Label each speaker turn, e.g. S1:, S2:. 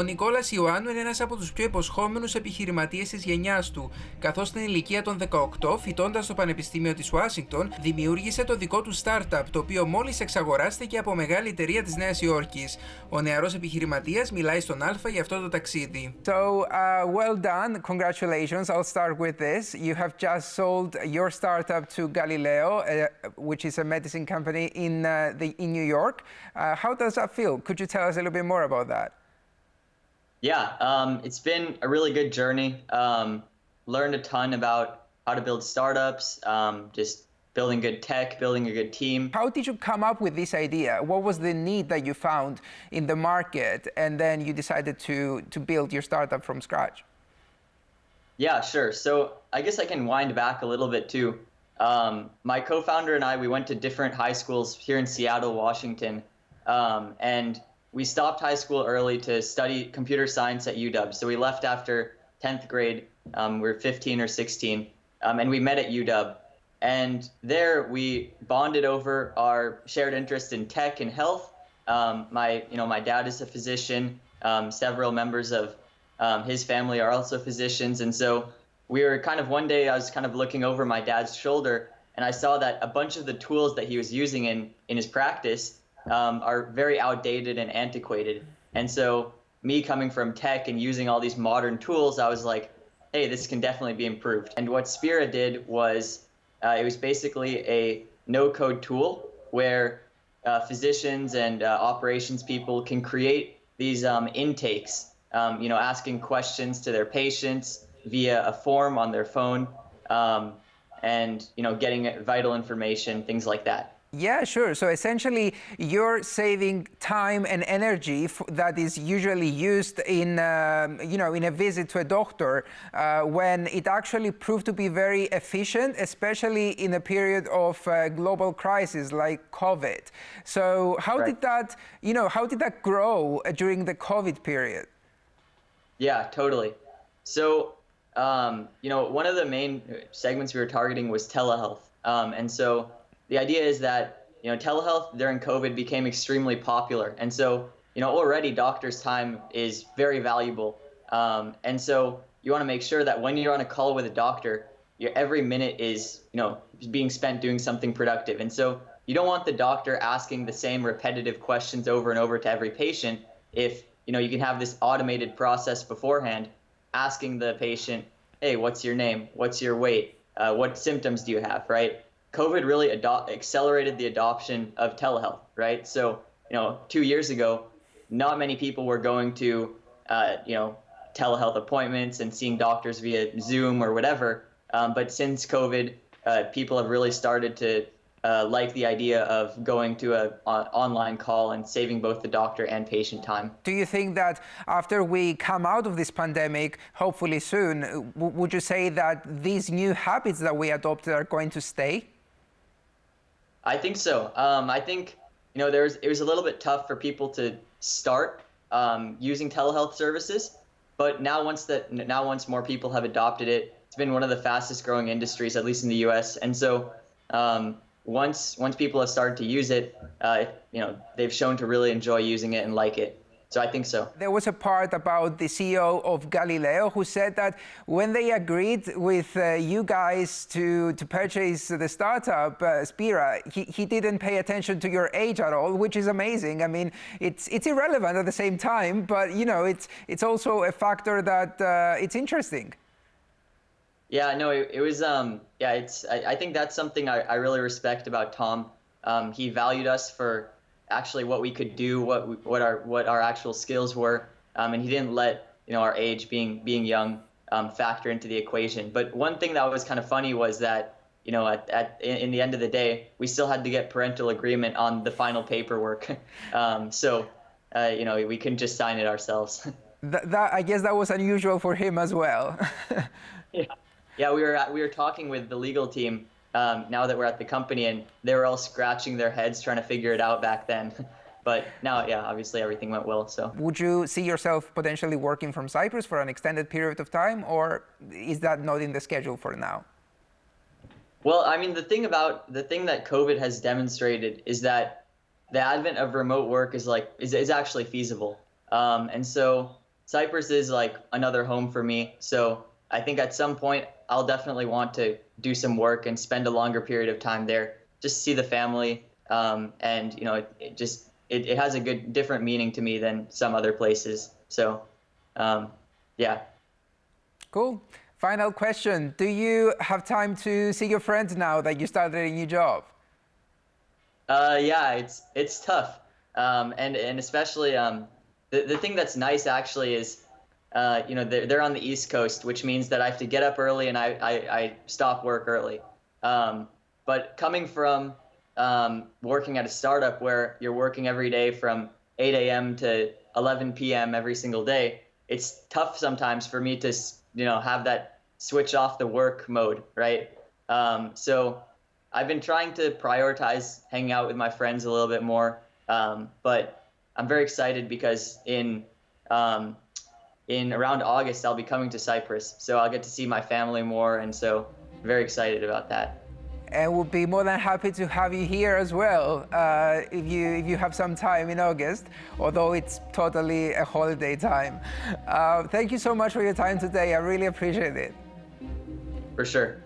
S1: Ο Νικόλας Ιωάννου είναι ένας από τους πιο υποσχόμενους επιχειρηματίες της γενιάς του, καθώς στην ηλικία των 18, φοιτώντας στο Πανεπιστήμιο της Ουάσιγκτον, δημιούργησε το δικό του startup, το οποίο μόλις εξαγοράστηκε από μεγάλη εταιρεία της Νέας Υόρκης. Ο νεαρός επιχειρηματίας μιλάει στον Αλφα για αυτό το ταξίδι.
S2: So, well done. Congratulations. I'll start with this. You have just sold your startup to Galileo, which is a medicine company in New York. How does that feel? Could you tell us a little bit more about that?
S3: Yeah, it's been a really good journey. Learned a ton about how to build startups, just building good tech, building a good team.
S2: How did you come up with this idea? What was the need that you found in the market, and then you decided to build your startup from scratch?
S3: Yeah, sure. So I guess I can wind back a little bit too. My co-founder and I, we went to different high schools here in Seattle, Washington, and we stopped high school early to study computer science at UW. So we left after 10th grade. We were 15 or 16, and we met at UW. And there we bonded over our shared interest in tech and health. My dad is a physician. Several members of his family are also physicians. And so we were one day I was kind of looking over my dad's shoulder, and I saw that a bunch of the tools that he was using in his practice are very outdated and antiquated. And so me coming from tech and using all these modern tools, I was like, hey, this can definitely be improved. And what Spira did was, it was basically a no-code tool where physicians and operations people can create these intakes, asking questions to their patients via a form on their phone, and getting vital information, things like that.
S2: Yeah, sure. So essentially, you're saving time and energy that is usually used in a visit to a doctor, when it actually proved to be very efficient, especially in a period of global crisis like COVID. So how did that grow during the COVID period?
S3: Yeah, totally. So, one of the main segments we were targeting was telehealth, and so. The idea is that, telehealth during COVID became extremely popular. And so, already doctors' time is very valuable. And so you want to make sure that when you're on a call with a doctor, every minute is, being spent doing something productive. And so you don't want the doctor asking the same repetitive questions over and over to every patient if, you can have this automated process beforehand asking the patient, hey, what's your name? What's your weight? What symptoms do you have, right? COVID really accelerated the adoption of telehealth, right? So, 2 years ago, not many people were going to, telehealth appointments and seeing doctors via Zoom or whatever. But since COVID, people have really started to like the idea of going to an online call and saving both the doctor and patient time.
S2: Do you think that after we come out of this pandemic, hopefully soon, would you say that these new habits that we adopted are going to stay?
S3: I think so. I think, it was a little bit tough for people to start using telehealth services, but now once more people have adopted it, it's been one of the fastest growing industries, at least in the US. And so once people have started to use it, they've shown to really enjoy using it and like it. So I think so. There
S2: was a part about the CEO of Galileo who said that when they agreed with you guys to purchase the startup, Spira, he didn't pay attention to your age at all, which is amazing. I mean, it's irrelevant at the same time, but it's also a factor that it's interesting.
S3: Yeah, no, it was, I think that's something I really respect about Tom. He valued us for actually what we could do, what our actual skills were, and he didn't let our age being young factor into the equation. But one thing that was kind of funny was that in the end of the day, we still had to get parental agreement on the final paperwork, so we couldn't just sign it ourselves.
S2: I guess that was unusual for him as well.
S3: Yeah, we were talking with the legal team. Now that we're at the company, and they were all scratching their heads trying to figure it out back then. But now, obviously everything went well, so. Would you see yourself potentially working from Cyprus for an extended period of time, or is that not in the schedule for now? Well, I mean, the thing that COVID has demonstrated is that the advent of remote work is actually feasible. And so Cyprus is like another home for me. So I think at some point I'll definitely want to do some work and spend a longer period of time there, just see the family. And you know, it has a good different meaning to me than some other places. So yeah. Cool.
S2: Final question. Do you have time to see your friends now that you started a new job?
S3: Yeah, it's tough. And especially the thing that's nice actually is, you know, they're on the East Coast, which means that I have to get up early and I stop work early. But coming from working at a startup where you're working every day from 8 a.m. to 11 p.m. every single day, it's tough sometimes for me to, you know, have that switch off the work mode, right? So I've been trying to prioritize hanging out with my friends a little bit more, but I'm very excited because in around August I'll be coming to Cyprus, so I'll get to see my family more, and so very excited about that.
S2: And we'll be more than happy to have you here as well if you have some time in August, although it's totally a holiday time. Thank you so much for your time today. I really appreciate it.
S3: For sure.